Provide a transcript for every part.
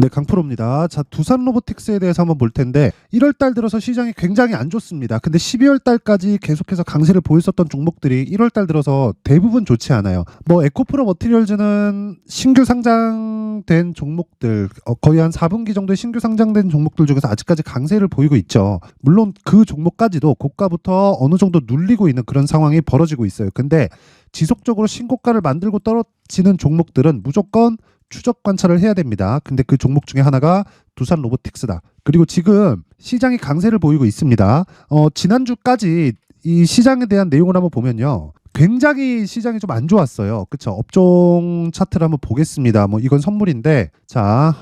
네, 강프로입니다. 자, 두산 로보틱스에 대해서 한번 볼 텐데 1월 달 들어서 시장이 굉장히 안 좋습니다. 근데 12월 달까지 계속해서 강세를 보였었던 종목들이 1월 달 들어서 대부분 좋지 않아요. 뭐 에코프로 머티리얼즈는 신규 상장된 종목들, 거의 한 4분기 정도의 신규 상장된 종목들 중에서 아직까지 강세를 보이고 있죠. 물론 그 종목까지도 고가부터 어느 정도 눌리고 있는 그런 상황이 벌어지고 있어요. 근데 지속적으로 신고가를 만들고 떨어지는 종목들은 무조건 추적 관찰을 해야 됩니다. 근데 그 종목 중에 하나가 두산 로보틱스다. 그리고 지금 시장이 강세를 보이고 있습니다. 지난주까지 이 시장에 대한 내용을 한번 보면요. 굉장히 시장이 좀 안 좋았어요. 그쵸? 업종 차트를 한번 보겠습니다. 뭐 이건 선물인데, 자,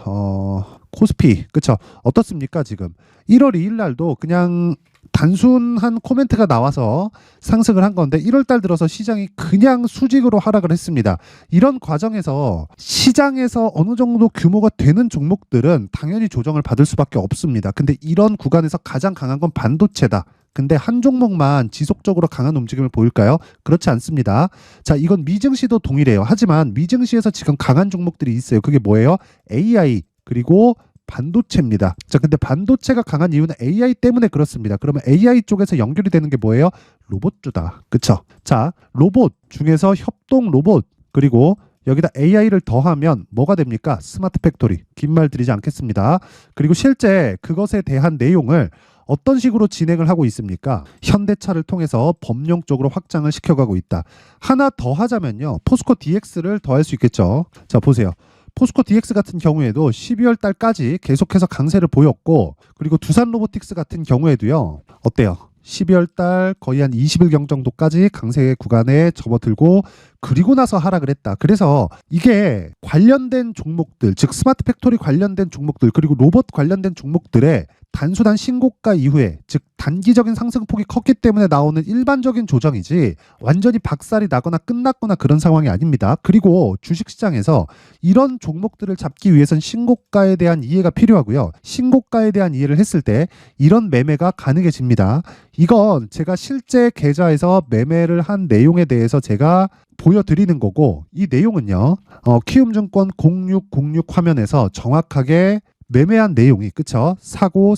코스피, 그쵸? 어떻습니까, 지금? 1월 2일 날도 그냥 단순한 코멘트가 나와서 상승을 한 건데 1월 달 들어서 시장이 그냥 수직으로 하락을 했습니다. 이런 과정에서 시장에서 어느 정도 규모가 되는 종목들은 당연히 조정을 받을 수밖에 없습니다. 근데 이런 구간에서 가장 강한 건 반도체다. 근데 한 종목만 지속적으로 강한 움직임을 보일까요? 그렇지 않습니다. 자, 이건 미증시도 동일해요. 하지만 미증시에서 지금 강한 종목들이 있어요. 그게 뭐예요? AI 그리고 반도체입니다. 자, 근데 반도체가 강한 이유는 AI 때문에 그렇습니다. 그러면 AI 쪽에서 연결이 되는 게 뭐예요? 로봇주다. 그쵸? 자, 로봇 중에서 협동 로봇 그리고 여기다 AI를 더하면 뭐가 됩니까? 스마트 팩토리. 긴 말 드리지 않겠습니다. 그리고 실제 그것에 대한 내용을 어떤 식으로 진행을 하고 있습니까? 현대차를 통해서 법령적으로 확장을 시켜가고 있다. 하나 더 하자면요. 포스코 DX를 더할 수 있겠죠. 자, 보세요. 포스코 DX 같은 경우에도 12월 달까지 계속해서 강세를 보였고, 그리고 두산 로보틱스 같은 경우에도요. 어때요? 12월 달 거의 한 20일경 정도까지 강세 구간에 접어들고 그리고 나서 하락을 했다. 그래서 이게 관련된 종목들, 즉 스마트 팩토리 관련된 종목들 그리고 로봇 관련된 종목들의 단순한 신고가 이후에, 즉 단기적인 상승폭이 컸기 때문에 나오는 일반적인 조정이지 완전히 박살이 나거나 끝났거나 그런 상황이 아닙니다. 그리고 주식시장에서 이런 종목들을 잡기 위해선 신고가에 대한 이해가 필요하고요. 신고가에 대한 이해를 했을 때 이런 매매가 가능해집니다. 이건 제가 실제 계좌에서 매매를 한 내용에 대해서 제가 보여드리는 거고, 이 내용은요. 키움증권 0606 화면에서 정확하게 매매한 내용이, 그쵸? 사고,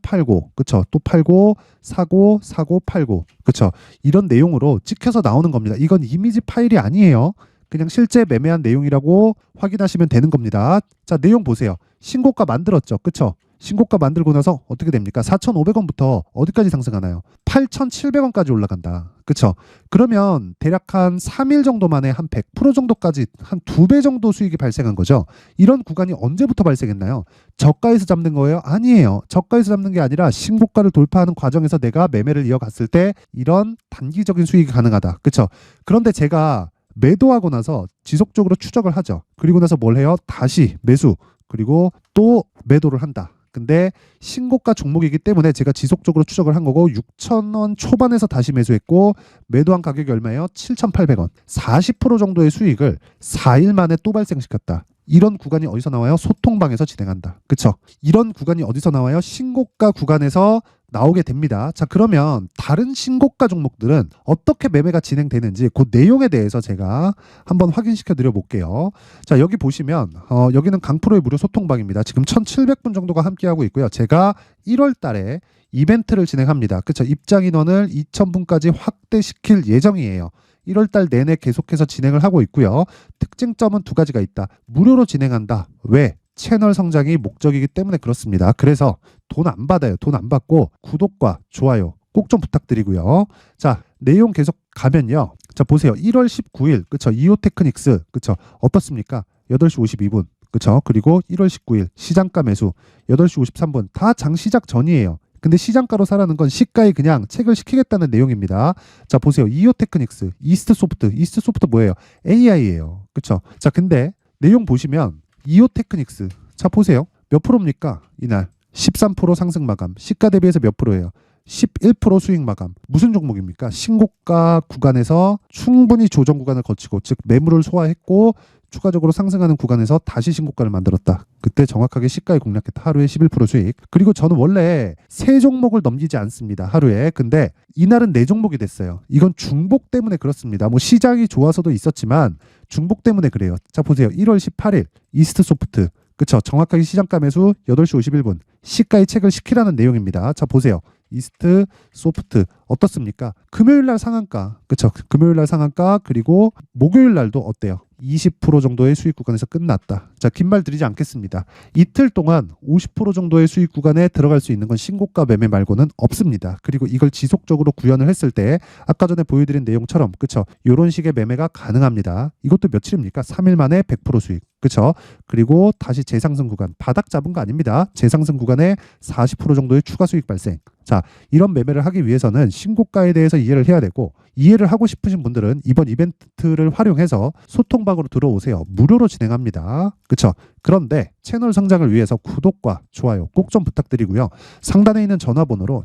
팔고, 그쵸? 또 팔고, 사고, 팔고, 그쵸? 이런 내용으로 찍혀서 나오는 겁니다. 이건 이미지 파일이 아니에요. 그냥 실제 매매한 내용이라고 확인하시면 되는 겁니다. 자, 내용 보세요. 신고가 만들었죠. 그쵸? 신고가 만들고 나서 어떻게 됩니까? 4,500원부터 어디까지 상승하나요? 8,700원까지 올라간다. 그쵸? 그러면 대략 한 3일 정도 만에 한 100% 정도까지 한 2배 정도 수익이 발생한 거죠. 이런 구간이 언제부터 발생했나요? 저가에서 잡는 거예요? 아니에요. 저가에서 잡는 게 아니라 신고가를 돌파하는 과정에서 내가 매매를 이어갔을 때 이런 단기적인 수익이 가능하다. 그쵸? 그런데 제가 매도하고 나서 지속적으로 추적을 하죠. 그리고 나서 뭘 해요? 다시 매수, 그리고 또 매도를 한다. 근데 신고가 종목이기 때문에 제가 지속적으로 추적을 한 거고 6,000원 초반에서 다시 매수했고 매도한 가격이 얼마예요? 7,800원. 40% 정도의 수익을 4일 만에 또 발생시켰다. 이런 구간이 어디서 나와요? 소통방에서 진행한다. 그쵸? 이런 구간이 어디서 나와요? 신고가 구간에서 나오게 됩니다. 자, 그러면 다른 신고가 종목들은 어떻게 매매가 진행되는지 그 내용에 대해서 제가 한번 확인시켜 드려 볼게요. 자, 여기 보시면 여기는 강프로의 무료 소통방입니다. 지금 1,700분 정도가 함께하고 있고요. 제가 1월 달에 이벤트를 진행합니다. 그쵸? 입장 인원을 2,000분까지 확대시킬 예정이에요. 1월 달 내내 계속해서 진행을 하고 있고요. 특징점은 두 가지가 있다. 무료로 진행한다. 왜? 채널 성장이 목적이기 때문에 그렇습니다. 그래서 돈 안 받아요. 돈 안 받고 구독과 좋아요 꼭 좀 부탁드리고요. 자, 내용 계속 가면요. 자, 보세요. 1월 19일, 그쵸? 이오테크닉스, 그쵸? 어떻습니까? 8시 52분, 그쵸? 그리고 1월 19일 시장가 매수 8시 53분 다 장 시작 전이에요. 근데 시장가로 사라는 건 시가에 그냥 체결 시키겠다는 내용입니다. 자, 보세요. 이오테크닉스, 이스트소프트 뭐예요? AI예요. 그쵸? 자, 근데 내용 보시면 이오테크닉스, 자, 보세요. 몇 프로입니까? 이날 13% 상승 마감. 시가 대비해서 몇 프로예요? 11% 수익 마감. 무슨 종목입니까? 신고가 구간에서 충분히 조정 구간을 거치고, 즉 매물을 소화했고 추가적으로 상승하는 구간에서 다시 신고가를 만들었다. 그때 정확하게 시가에 공략했다. 하루에 11% 수익. 그리고 저는 원래 3종목을 넘기지 않습니다. 하루에. 근데 이날은 4종목이 됐어요. 이건 중복 때문에 그렇습니다. 뭐 시장이 좋아서도 있었지만 중복 때문에 그래요. 자, 보세요. 1월 18일 이스트소프트, 그쵸. 정확하게 시장가 매수 8시 51분. 시가의 책을 시키라는 내용입니다. 자, 보세요. 이스트, 소프트 어떻습니까? 금요일 날 상한가. 그쵸. 금요일 날 상한가 그리고 목요일 날도 어때요? 20% 정도의 수익 구간에서 끝났다. 자, 긴 말 드리지 않겠습니다. 이틀 동안 50% 정도의 수익 구간에 들어갈 수 있는 건 신고가 매매 말고는 없습니다. 그리고 이걸 지속적으로 구현을 했을 때 아까 전에 보여드린 내용처럼 그쵸? 이런 식의 매매가 가능합니다. 이것도 며칠입니까? 3일 만에 100% 수익. 그쵸? 그리고 다시 재상승 구간. 바닥 잡은 거 아닙니다. 재상승 구간에 40% 정도의 추가 수익 발생. 자, 이런 매매를 하기 위해서는 신고가에 대해서 이해를 해야 되고 이해를 하고 싶으신 분들은 이번 이벤트를 활용해서 소통방으로 들어오세요. 무료로 진행합니다. 그쵸? 그런데 채널 성장을 위해서 구독과 좋아요 꼭 좀 부탁드리고요. 상단에 있는 전화번호로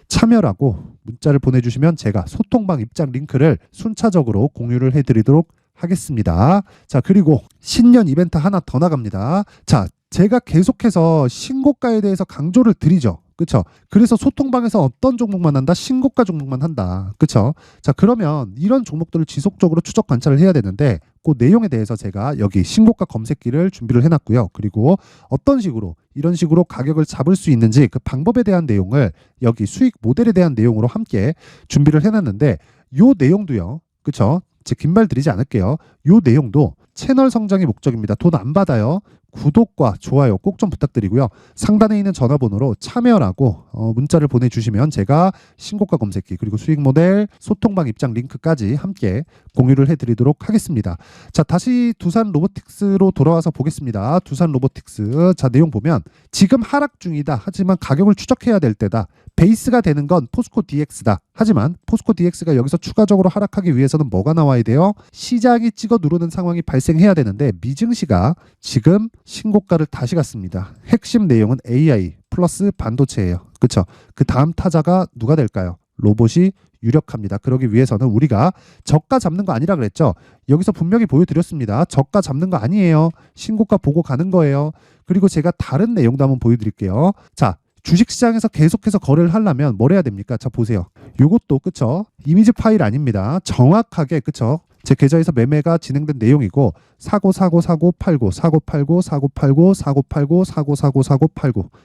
참여라고 문자를 보내주시면 제가 소통방 입장 링크를 순차적으로 공유를 해드리도록 하겠습니다. 자, 그리고 신년 이벤트 하나 더 나갑니다. 자, 제가 계속해서 신고가에 대해서 강조를 드리죠. 그쵸? 그래서 소통방에서 어떤 종목만 한다? 신고가 종목만 한다. 그쵸? 자, 그러면 이런 종목들을 지속적으로 추적 관찰을 해야 되는데 그 내용에 대해서 제가 여기 신고가 검색기를 준비를 해놨고요. 그리고 어떤 식으로 이런 식으로 가격을 잡을 수 있는지 그 방법에 대한 내용을 여기 수익 모델에 대한 내용으로 함께 준비를 해놨는데 요 내용도요. 그쵸? 제 긴 말 드리지 않을게요. 요 내용도 채널 성장이 목적입니다. 돈 안 받아요. 구독과 좋아요 꼭 좀 부탁드리고요. 상단에 있는 전화번호로 참여라고 문자를 보내주시면 제가 신고가 검색기 그리고 수익 모델 소통방 입장 링크까지 함께 공유를 해드리도록 하겠습니다. 자, 다시 두산 로보틱스로 돌아와서 보겠습니다. 두산 로보틱스 자 내용 보면 지금 하락 중이다. 하지만 가격을 추적해야 될 때다. 베이스가 되는 건 포스코 DX다. 하지만 포스코 DX가 여기서 추가적으로 하락하기 위해서는 뭐가 나와야 돼요? 시장이 찍어 누르는 상황이 발생해야 되는데 미증시가 지금 신고가를 다시 갔습니다. 핵심 내용은 AI 플러스 반도체예요. 그렇죠? 그 다음 타자가 누가 될까요? 로봇이 유력합니다. 그러기 위해서는 우리가 저가 잡는 거 아니라 그랬죠. 여기서 분명히 보여드렸습니다. 저가 잡는 거 아니에요. 신고가 보고 가는 거예요. 그리고 제가 다른 내용도 한번 보여드릴게요. 자, 주식시장에서 계속해서 거래를 하려면 뭘 해야 됩니까? 자, 보세요. 요것도 그쵸? 이미지 파일 아닙니다. 정확하게 그쵸? 제 계좌에서 매매가 진행된 내용이고 사고 팔고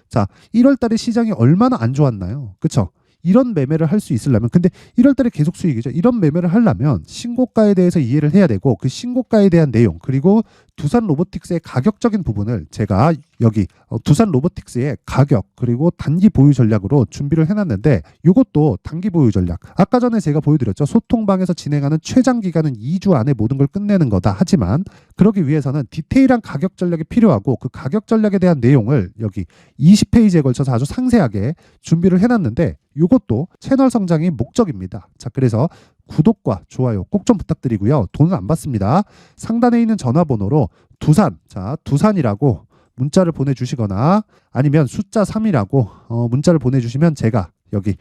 자, 1월 달에 시장이 얼마나 안 좋았나요? 그쵸? 이런 매매를 할 수 있으려면 근데 1월 달에 계속 수익이죠. 이런 매매를 하려면 신고가에 대해서 이해를 해야 되고 그 신고가에 대한 내용 그리고 두산 로보틱스의 가격적인 부분을 제가 여기 두산 로보틱스의 가격 그리고 단기 보유 전략으로 준비를 해놨는데 이것도 단기 보유 전략 아까 전에 제가 보여드렸죠. 소통방에서 진행하는 최장 기간은 2주 안에 모든 걸 끝내는 거다. 하지만 그러기 위해서는 디테일한 가격 전략이 필요하고 그 가격 전략에 대한 내용을 여기 20페이지에 걸쳐서 아주 상세하게 준비를 해놨는데 이것도 채널 성장이 목적입니다. 자, 그래서 구독과 좋아요 꼭 좀 부탁드리고요. 돈은 안 받습니다. 상단에 있는 전화번호로 두산이라고 문자를 보내주시거나 아니면 숫자 3이라고 문자를 보내주시면 제가 여기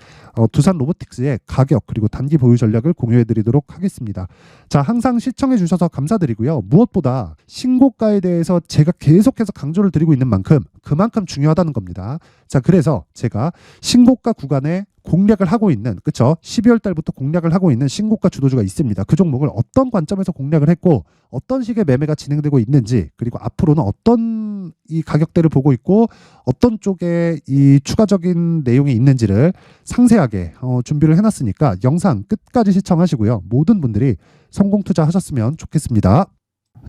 두산 로보틱스의 가격 그리고 단기 보유 전략을 공유해 드리도록 하겠습니다. 자, 항상 시청해 주셔서 감사드리고요. 무엇보다 신고가에 대해서 제가 계속해서 강조를 드리고 있는 만큼 그만큼 중요하다는 겁니다. 자, 그래서 제가 신고가 구간에 공략을 하고 있는 그쵸? 12월 달부터 공략을 하고 있는 신고가 주도주가 있습니다. 그 종목을 어떤 관점에서 공략을 했고 어떤 식의 매매가 진행되고 있는지 그리고 앞으로는 어떤 이 가격대를 보고 있고 어떤 쪽에 이 추가적인 내용이 있는지를 상세하게 준비를 해놨으니까 영상 끝까지 시청하시고요. 모든 분들이 성공 투자하셨으면 좋겠습니다.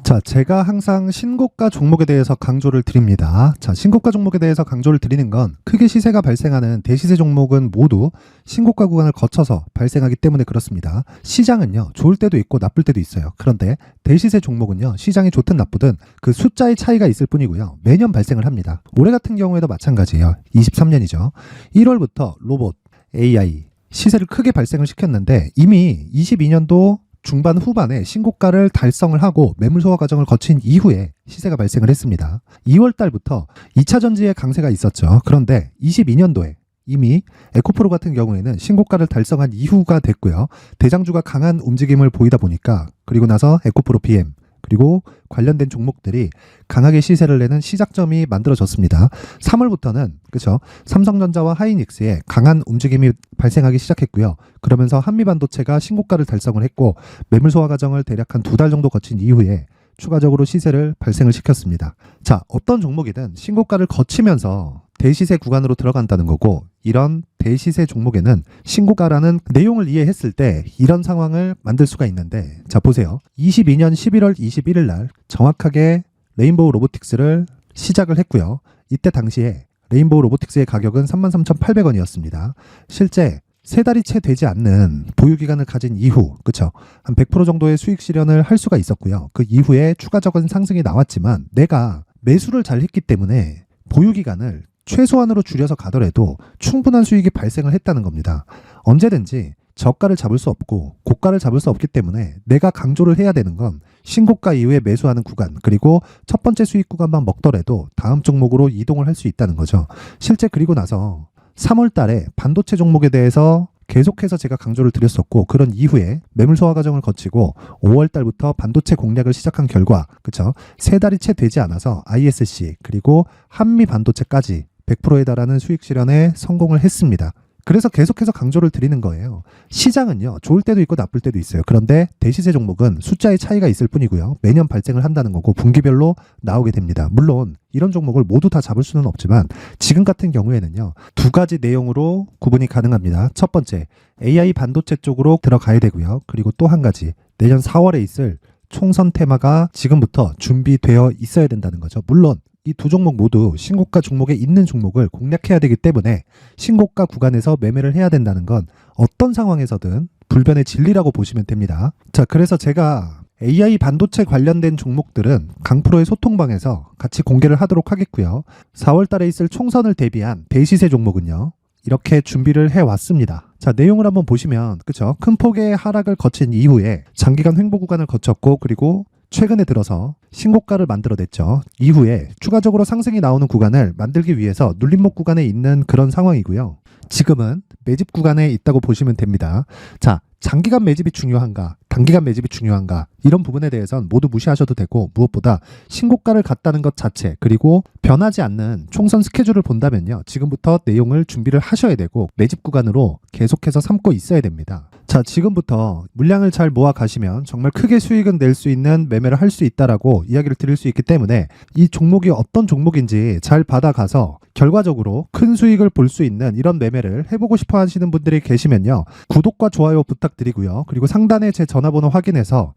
자, 제가 항상 신고가 종목에 대해서 강조를 드립니다. 자, 신고가 종목에 대해서 강조를 드리는 건 크게 시세가 발생하는 대시세 종목은 모두 신고가 구간을 거쳐서 발생하기 때문에 그렇습니다. 시장은요, 좋을 때도 있고 나쁠 때도 있어요. 그런데 대시세 종목은요, 시장이 좋든 나쁘든 그 숫자의 차이가 있을 뿐이고요. 매년 발생을 합니다. 올해 같은 경우에도 마찬가지예요. 23년이죠. 1월부터 로봇, AI 시세를 크게 발생을 시켰는데 이미 22년도 중반 후반에 신고가를 달성을 하고 매물 소화 과정을 거친 이후에 시세가 발생을 했습니다. 2월 달부터 2차 전지의 강세가 있었죠. 그런데 22년도에 이미 에코프로 같은 경우에는 신고가를 달성한 이후가 됐고요. 대장주가 강한 움직임을 보이다 보니까 그리고 나서 에코프로 PM 그리고 관련된 종목들이 강하게 시세를 내는 시작점이 만들어졌습니다. 3월부터는 그렇죠. 삼성전자와 하이닉스의 강한 움직임이 발생하기 시작했고요. 그러면서 한미반도체가 신고가를 달성을 했고 매물 소화 과정을 대략 한 2달 정도 거친 이후에 추가적으로 시세를 발생을 시켰습니다. 자, 어떤 종목이든 신고가를 거치면서 대시세 구간으로 들어간다는 거고, 이런 대시세 종목에는 신고가라는 내용을 이해했을 때 이런 상황을 만들 수가 있는데, 자 보세요. 22년 11월 21일 날 정확하게 레인보우 로보틱스를 시작을 했고요. 이때 당시에 레인보우 로보틱스의 가격은 33,800원이었습니다. 실제 세 달이 채 되지 않는 보유기간을 가진 이후, 그쵸? 한 100% 정도의 수익 실현을 할 수가 있었고요. 그 이후에 추가적인 상승이 나왔지만 내가 매수를 잘 했기 때문에 보유기간을 최소한으로 줄여서 가더라도 충분한 수익이 발생을 했다는 겁니다. 언제든지 저가를 잡을 수 없고 고가를 잡을 수 없기 때문에 내가 강조를 해야 되는 건 신고가 이후에 매수하는 구간, 그리고 첫 번째 수익 구간만 먹더라도 다음 종목으로 이동을 할 수 있다는 거죠. 실제 그리고 나서 3월 달에 반도체 종목에 대해서 계속해서 제가 강조를 드렸었고, 그런 이후에 매물 소화 과정을 거치고 5월 달부터 반도체 공략을 시작한 결과, 그쵸? 세 달이 채 되지 않아서 ISC 그리고 한미 반도체까지 100%에 달하는 수익 실현에 성공을 했습니다. 그래서 계속해서 강조를 드리는 거예요. 시장은요, 좋을 때도 있고 나쁠 때도 있어요. 그런데 대시세 종목은 숫자의 차이가 있을 뿐이고요. 매년 발생을 한다는 거고 분기별로 나오게 됩니다. 물론 이런 종목을 모두 다 잡을 수는 없지만 지금 같은 경우에는요, 두 가지 내용으로 구분이 가능합니다. 첫 번째, AI 반도체 쪽으로 들어가야 되고요. 그리고 또 한 가지, 내년 4월에 있을 총선 테마가 지금부터 준비되어 있어야 된다는 거죠. 물론 이 두 종목 모두 신고가 종목에 있는 종목을 공략해야 되기 때문에 신고가 구간에서 매매를 해야 된다는 건 어떤 상황에서든 불변의 진리라고 보시면 됩니다. 자, 그래서 제가 AI 반도체 관련된 종목들은 강프로의 소통방에서 같이 공개를 하도록 하겠고요. 4월 달에 있을 총선을 대비한 대시세 종목은요, 이렇게 준비를 해왔습니다. 자, 내용을 한번 보시면, 그쵸? 큰 폭의 하락을 거친 이후에 장기간 횡보 구간을 거쳤고, 그리고 최근에 들어서 신고가를 만들어냈죠. 이후에 추가적으로 상승이 나오는 구간을 만들기 위해서 눌림목 구간에 있는 그런 상황이고요. 지금은 매집 구간에 있다고 보시면 됩니다. 자, 장기간 매집이 중요한가, 단기간 매집이 중요한가, 이런 부분에 대해서는 모두 무시하셔도 되고, 무엇보다 신고가를 갔다는 것 자체, 그리고 변하지 않는 총선 스케줄을 본다면요, 지금부터 내용을 준비를 하셔야 되고 매집 구간으로 계속해서 삼고 있어야 됩니다. 자, 지금부터 물량을 잘 모아 가시면 정말 크게 수익은 낼 수 있는 매매를 할 수 있다라고 이야기를 드릴 수 있기 때문에 이 종목이 어떤 종목인지 잘 받아가서 결과적으로 큰 수익을 볼 수 있는 이런 매매를 해보고 싶어 하시는 분들이 계시면요, 구독과 좋아요 부탁드리고요. 그리고 상단에 제 전화번호 확인해서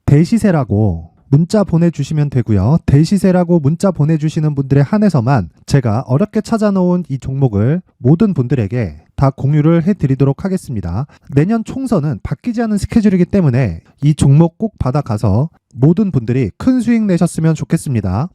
대시세라고 문자 보내주시면 되고요. 대시세라고 문자 보내주시는 분들에 한해서만 제가 어렵게 찾아놓은 이 종목을 모든 분들에게 다 공유를 해드리도록 하겠습니다. 내년 총선은 바뀌지 않은 스케줄이기 때문에 이 종목 꼭 받아가서 모든 분들이 큰 수익 내셨으면 좋겠습니다.